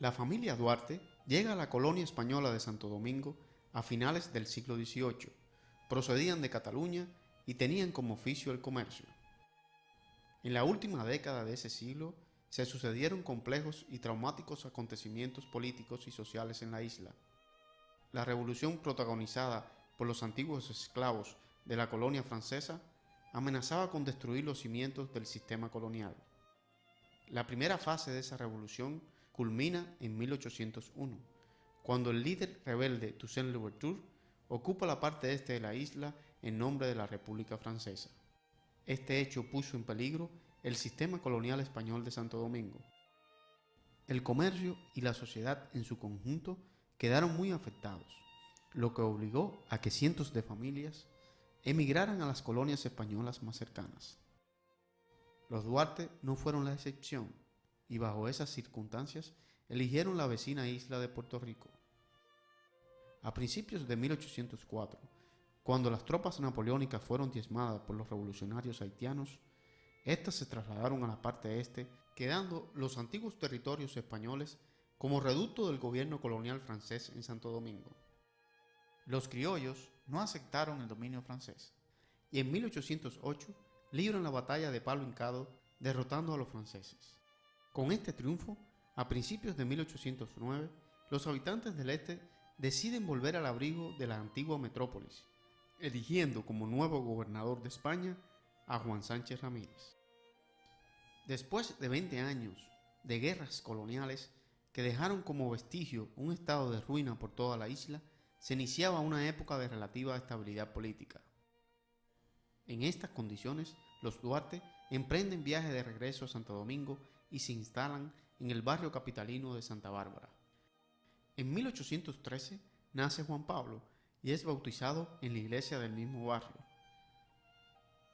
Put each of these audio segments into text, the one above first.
La familia Duarte llega a la colonia española de Santo Domingo a finales del siglo XVIII. Procedían de Cataluña y tenían como oficio el comercio. En la última década de ese siglo se sucedieron complejos y traumáticos acontecimientos políticos y sociales en la isla. La revolución protagonizada por los antiguos esclavos de la colonia francesa amenazaba con destruir los cimientos del sistema colonial. La primera fase de esa revolución culmina en 1801, cuando el líder rebelde Toussaint Louverture ocupa la parte este de la isla en nombre de la República Francesa. Este hecho puso en peligro el sistema colonial español de Santo Domingo. El comercio y la sociedad en su conjunto quedaron muy afectados, lo que obligó a que cientos de familias emigraran a las colonias españolas más cercanas. Los Duarte no fueron la excepción y bajo esas circunstancias eligieron la vecina isla de Puerto Rico. A principios de 1804, cuando las tropas napoleónicas fueron diezmadas por los revolucionarios haitianos, estas se trasladaron a la parte este, quedando los antiguos territorios españoles como reducto del gobierno colonial francés en Santo Domingo. Los criollos no aceptaron el dominio francés y en 1808 libran la batalla de Palo Hincado derrotando a los franceses. Con este triunfo, a principios de 1809, los habitantes del este deciden volver al abrigo de la antigua metrópolis, eligiendo como nuevo gobernador de España a Juan Sánchez Ramírez. Después de 20 años de guerras coloniales que dejaron como vestigio un estado de ruina por toda la isla, se iniciaba una época de relativa estabilidad política. En estas condiciones, los Duarte emprenden viaje de regreso a Santo Domingo y se instalan en el barrio capitalino de Santa Bárbara. En 1813 nace Juan Pablo y es bautizado en la iglesia del mismo barrio.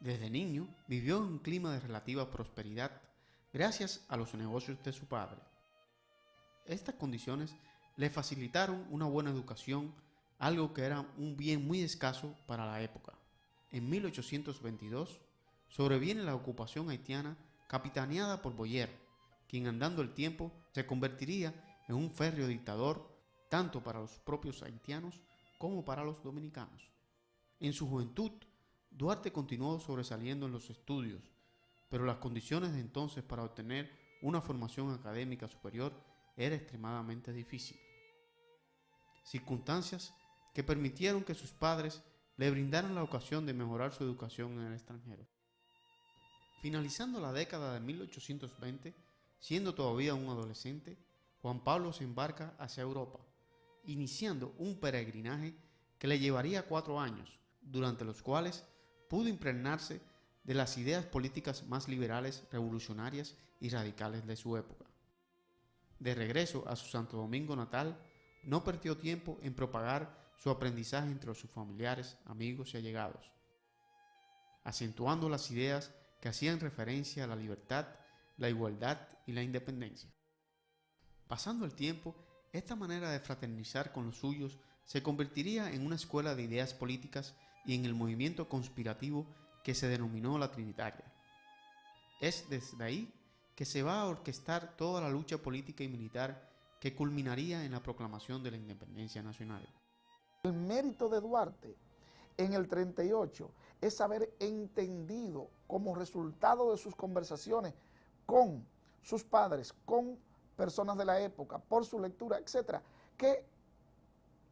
Desde niño vivió en un clima de relativa prosperidad gracias a los negocios de su padre. Estas condiciones le facilitaron una buena educación, algo que era un bien muy escaso para la época. En 1822 sobreviene la ocupación haitiana capitaneada por Boyer, quien andando el tiempo se convertiría en un férreo dictador tanto para los propios haitianos como para los dominicanos. En su juventud, Duarte continuó sobresaliendo en los estudios, pero las condiciones de entonces para obtener una formación académica superior era extremadamente difícil. Circunstancias que permitieron que sus padres le brindaran la ocasión de mejorar su educación en el extranjero. Finalizando la década de 1820, siendo todavía un adolescente, Juan Pablo se embarca hacia Europa, iniciando un peregrinaje que le llevaría 4 años, durante los cuales pudo impregnarse de las ideas políticas más liberales, revolucionarias y radicales de su época. De regreso a su Santo Domingo natal, no perdió tiempo en propagar su aprendizaje entre sus familiares, amigos y allegados, acentuando las ideas que hacían referencia a la libertad, la igualdad y la independencia. Pasando el tiempo, esta manera de fraternizar con los suyos se convertiría en una escuela de ideas políticas y en el movimiento conspirativo que se denominó la Trinitaria. Es desde ahí que se va a orquestar toda la lucha política y militar que culminaría en la proclamación de la independencia nacional. El mérito de Duarte en el 38 es haber entendido como resultado de sus conversaciones con sus padres, con personas de la época, por su lectura, etcétera, que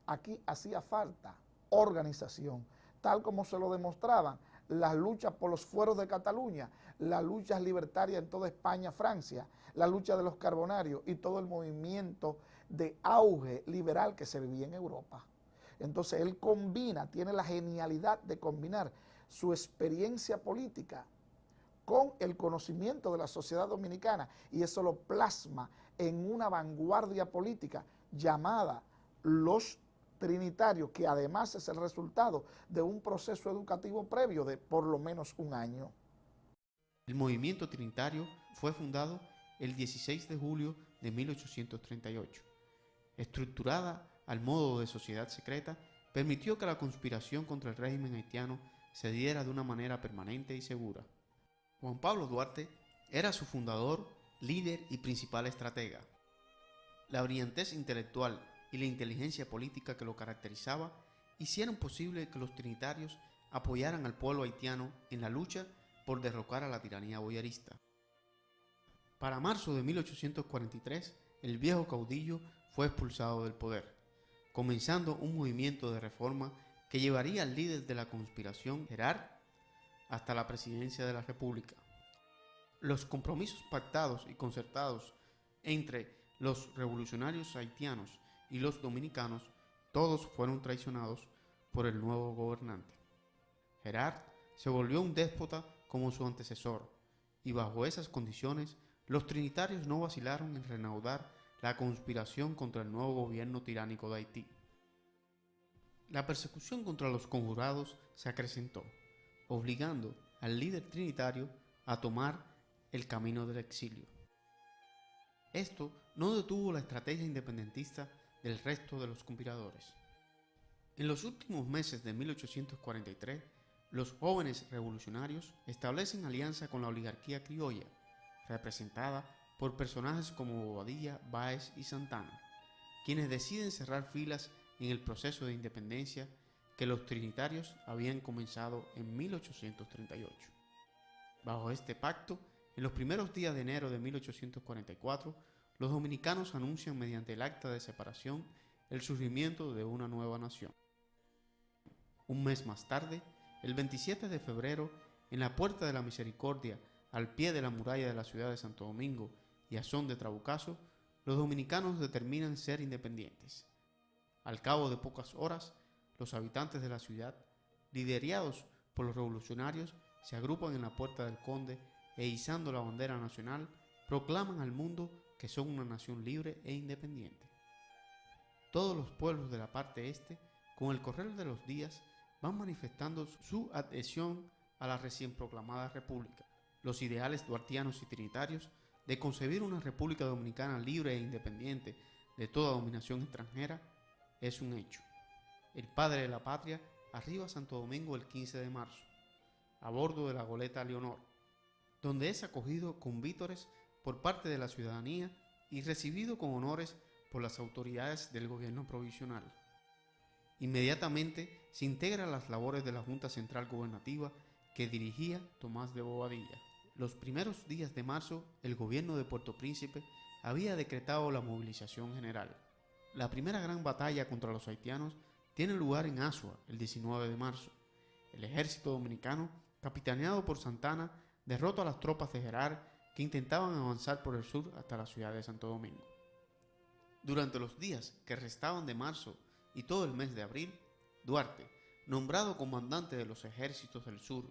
aquí hacía falta organización, tal como se lo demostraban las luchas por los fueros de Cataluña, las luchas libertarias en toda España, Francia, la lucha de los carbonarios y todo el movimiento de auge liberal que se vivía en Europa. Entonces él tiene la genialidad de combinar su experiencia política con el conocimiento de la sociedad dominicana, y eso lo plasma en una vanguardia política llamada los Trinitarios, que además es el resultado de un proceso educativo previo de por lo menos un año. El movimiento trinitario fue fundado el 16 de julio de 1838. Estructurada al modo de sociedad secreta, permitió que la conspiración contra el régimen haitiano se diera de una manera permanente y segura. Juan Pablo Duarte era su fundador, líder y principal estratega. La brillantez intelectual y la inteligencia política que lo caracterizaba hicieron posible que los trinitarios apoyaran al pueblo haitiano en la lucha por derrocar a la tiranía boyarista. Para marzo de 1843, el viejo caudillo fue expulsado del poder, comenzando un movimiento de reforma que llevaría al líder de la conspiración, Gerard, hasta la presidencia de la República. Los compromisos pactados y concertados entre los revolucionarios haitianos y los dominicanos, todos fueron traicionados por el nuevo gobernante. Gerard se volvió un déspota como su antecesor, y bajo esas condiciones, los trinitarios no vacilaron en reanudar la conspiración contra el nuevo gobierno tiránico de Haití. La persecución contra los conjurados se acrecentó, obligando al líder trinitario a tomar el camino del exilio. Esto no detuvo la estrategia independentista del resto de los conspiradores. En los últimos meses de 1843, los jóvenes revolucionarios establecen alianza con la oligarquía criolla, representada por personajes como Bobadilla, Báez y Santana, quienes deciden cerrar filas en el proceso de independencia que los trinitarios habían comenzado en 1838. Bajo este pacto, en los primeros días de enero de 1844, los dominicanos anuncian mediante el acta de separación el surgimiento de una nueva nación. Un mes más tarde, el 27 de febrero, en la Puerta de la Misericordia, al pie de la muralla de la ciudad de Santo Domingo y a son de trabucazo, los dominicanos determinan ser independientes. Al cabo de pocas horas, los habitantes de la ciudad, liderados por los revolucionarios, se agrupan en la Puerta del Conde e izando la bandera nacional, proclaman al mundo que son una nación libre e independiente. Todos los pueblos de la parte este, con el correr de los días, van manifestando su adhesión a la recién proclamada república. Los ideales duartianos y trinitarios de concebir una república dominicana libre e independiente de toda dominación extranjera es un hecho. El padre de la patria arriba a Santo Domingo el 15 de marzo, a bordo de la goleta Leonor, donde es acogido con vítores por parte de la ciudadanía y recibido con honores por las autoridades del gobierno provisional. Inmediatamente se integra a las labores de la Junta Central Gubernativa que dirigía Tomás de Bobadilla. Los primeros días de marzo, el gobierno de Puerto Príncipe había decretado la movilización general. La primera gran batalla contra los haitianos tiene lugar en Azua el 19 de marzo. El ejército dominicano, capitaneado por Santana, derrota a las tropas de Gerard que intentaban avanzar por el sur hasta la ciudad de Santo Domingo. Durante los días que restaban de marzo y todo el mes de abril, Duarte, nombrado comandante de los ejércitos del sur,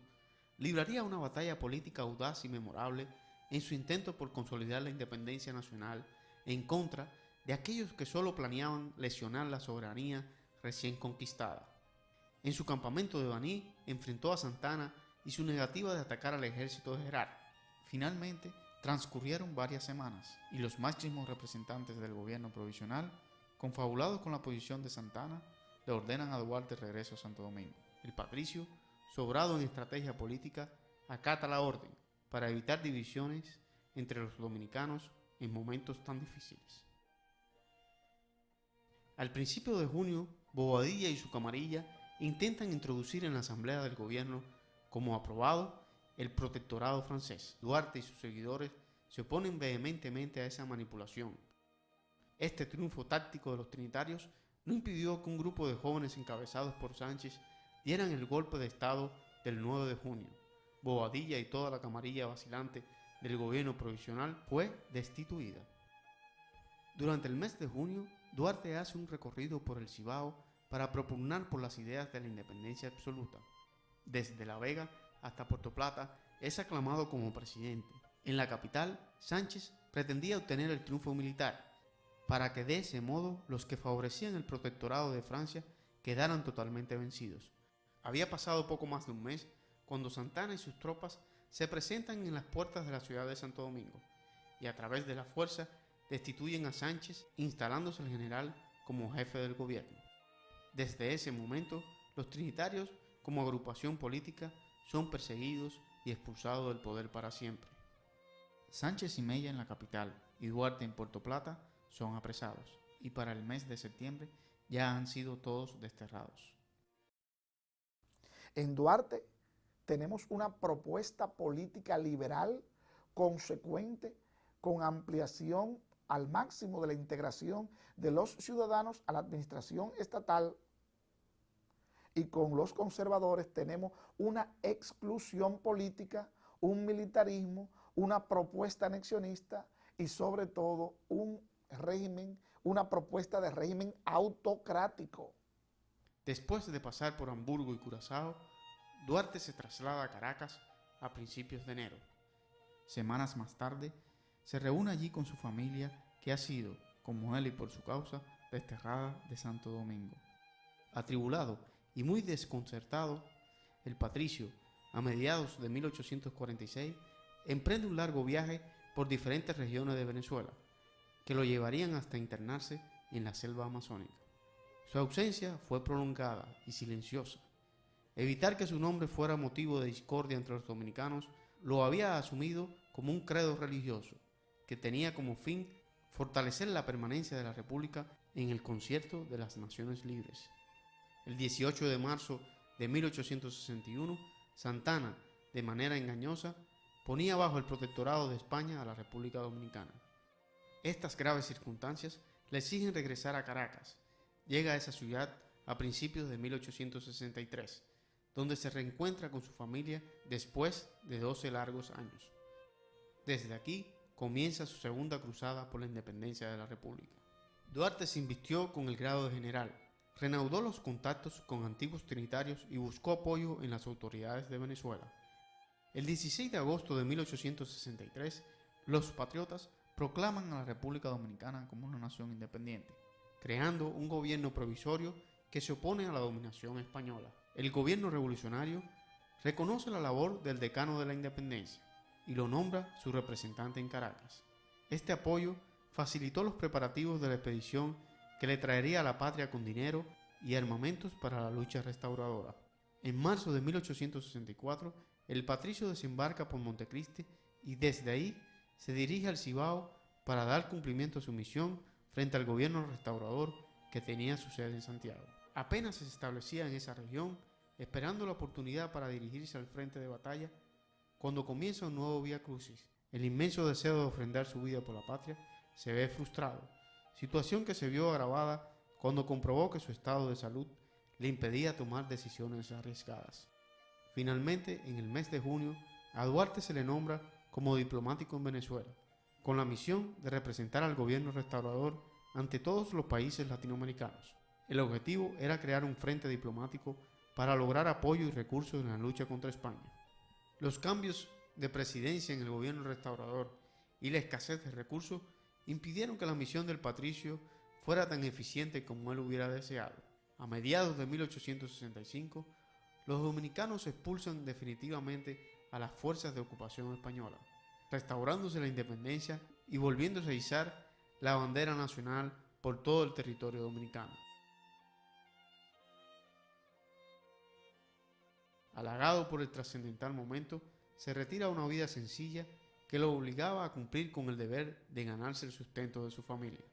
libraría una batalla política audaz y memorable en su intento por consolidar la independencia nacional en contra de aquellos que solo planeaban lesionar la soberanía recién conquistada. En su campamento de Baní enfrentó a Santana y su negativa de atacar al ejército de Gerard. Finalmente, transcurrieron varias semanas y los máximos representantes del gobierno provisional, confabulados con la posición de Santana, le ordenan a Duarte regreso a Santo Domingo. El patricio, sobrado en estrategia política, acata la orden para evitar divisiones entre los dominicanos en momentos tan difíciles. Al principio de junio, Bobadilla y su camarilla intentan introducir en la asamblea del gobierno como aprobado el protectorado francés. Duarte y sus seguidores se oponen vehementemente a esa manipulación. Este triunfo táctico de los trinitarios no impidió que un grupo de jóvenes encabezados por Sánchez dieran el golpe de estado del 9 de junio. Bobadilla y toda la camarilla vacilante del gobierno provisional fue destituida. Durante el mes de junio, Duarte hace un recorrido por el Cibao para propugnar por las ideas de la independencia absoluta. Desde La Vega hasta Puerto Plata es aclamado como presidente. En la capital, Sánchez pretendía obtener el triunfo militar, para que de ese modo los que favorecían el protectorado de Francia quedaran totalmente vencidos. Había pasado poco más de un mes cuando Santana y sus tropas se presentan en las puertas de la ciudad de Santo Domingo y a través de la fuerza destituyen a Sánchez, instalándose el general como jefe del gobierno. Desde ese momento, los trinitarios, como agrupación política, son perseguidos y expulsados del poder para siempre. Sánchez y Mella en la capital y Duarte en Puerto Plata son apresados y para el mes de septiembre ya han sido todos desterrados. En Duarte tenemos una propuesta política liberal consecuente con ampliación al máximo de la integración de los ciudadanos a la administración estatal, y con los conservadores tenemos una exclusión política, un militarismo, una propuesta anexionista y sobre todo un régimen, una propuesta de régimen autocrático. Después de pasar por Hamburgo y Curazao, Duarte se traslada a Caracas a principios de enero. Semanas más tarde, se reúne allí con su familia que ha sido, como él y por su causa, desterrada de Santo Domingo. Atribulado y muy desconcertado, el patricio, a mediados de 1846, emprende un largo viaje por diferentes regiones de Venezuela, que lo llevarían hasta internarse en la selva amazónica. Su ausencia fue prolongada y silenciosa. Evitar que su nombre fuera motivo de discordia entre los dominicanos lo había asumido como un credo religioso que tenía como fin fortalecer la permanencia de la República en el concierto de las Naciones Libres. El 18 de marzo de 1861, Santana, de manera engañosa, ponía bajo el protectorado de España a la República Dominicana. Estas graves circunstancias le exigen regresar a Caracas. Llega a esa ciudad a principios de 1863, donde se reencuentra con su familia después de 12 largos años. Desde aquí comienza su segunda cruzada por la independencia de la República. Duarte se invistió con el grado de general, reanudó los contactos con antiguos trinitarios y buscó apoyo en las autoridades de Venezuela. El 16 de agosto de 1863, los patriotas proclaman a la República Dominicana como una nación independiente, creando un gobierno provisorio que se opone a la dominación española. El gobierno revolucionario reconoce la labor del decano de la independencia y lo nombra su representante en Caracas. Este apoyo facilitó los preparativos de la expedición que le traería a la patria con dinero y armamentos para la lucha restauradora. En marzo de 1864, el patricio desembarca por Montecristi y desde ahí se dirige al Cibao para dar cumplimiento a su misión frente al gobierno restaurador que tenía su sede en Santiago. Apenas se establecía en esa región, esperando la oportunidad para dirigirse al frente de batalla, cuando comienza un nuevo Vía Crucis. El inmenso deseo de ofrendar su vida por la patria se ve frustrado, situación que se vio agravada cuando comprobó que su estado de salud le impedía tomar decisiones arriesgadas. Finalmente, en el mes de junio, a Duarte se le nombra como diplomático en Venezuela, con la misión de representar al gobierno restaurador ante todos los países latinoamericanos. El objetivo era crear un frente diplomático para lograr apoyo y recursos en la lucha contra España. Los cambios de presidencia en el gobierno restaurador y la escasez de recursos impidieron que la misión del patricio fuera tan eficiente como él hubiera deseado. A mediados de 1865, los dominicanos expulsan definitivamente a las fuerzas de ocupación española, restaurándose la independencia y volviéndose a izar la bandera nacional por todo el territorio dominicano. Halagado por el trascendental momento, se retira a una vida sencilla que lo obligaba a cumplir con el deber de ganarse el sustento de su familia.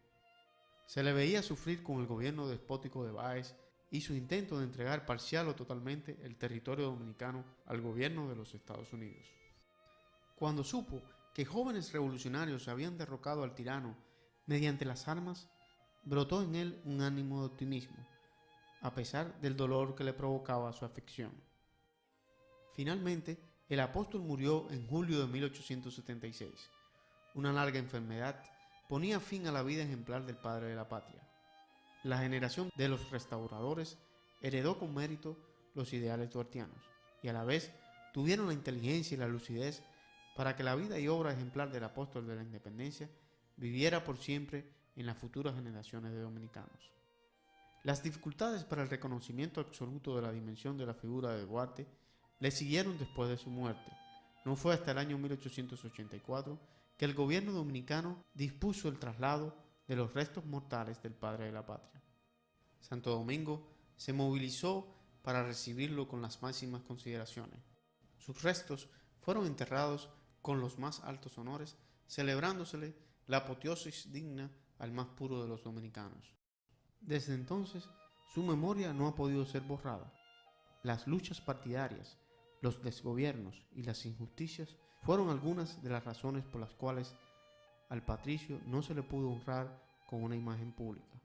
Se le veía sufrir con el gobierno despótico de Báez y su intento de entregar parcial o totalmente el territorio dominicano al gobierno de los Estados Unidos. Cuando supo que jóvenes revolucionarios habían derrocado al tirano mediante las armas, brotó en él un ánimo de optimismo, a pesar del dolor que le provocaba su afección. Finalmente, el apóstol murió en julio de 1876. Una larga enfermedad ponía fin a la vida ejemplar del padre de la patria. La generación de los restauradores heredó con mérito los ideales duartianos y a la vez tuvieron la inteligencia y la lucidez para que la vida y obra ejemplar del apóstol de la independencia viviera por siempre en las futuras generaciones de dominicanos. Las dificultades para el reconocimiento absoluto de la dimensión de la figura de Duarte le siguieron después de su muerte. No fue hasta el año 1884 que el gobierno dominicano dispuso el traslado de los restos mortales del padre de la patria. Santo Domingo se movilizó para recibirlo con las máximas consideraciones. Sus restos fueron enterrados con los más altos honores, celebrándosele la apoteosis digna al más puro de los dominicanos. Desde entonces, su memoria no ha podido ser borrada. Las luchas partidarias, los desgobiernos y las injusticias fueron algunas de las razones por las cuales al patricio no se le pudo honrar con una imagen pública.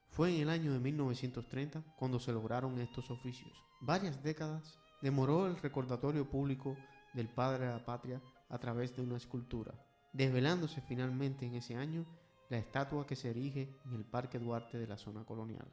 Fue en el año de 1930 cuando se lograron estos oficios. Varias décadas demoró el recordatorio público del padre de la patria a través de una escultura, desvelándose finalmente en ese año la estatua que se erige en el Parque Duarte de la zona colonial.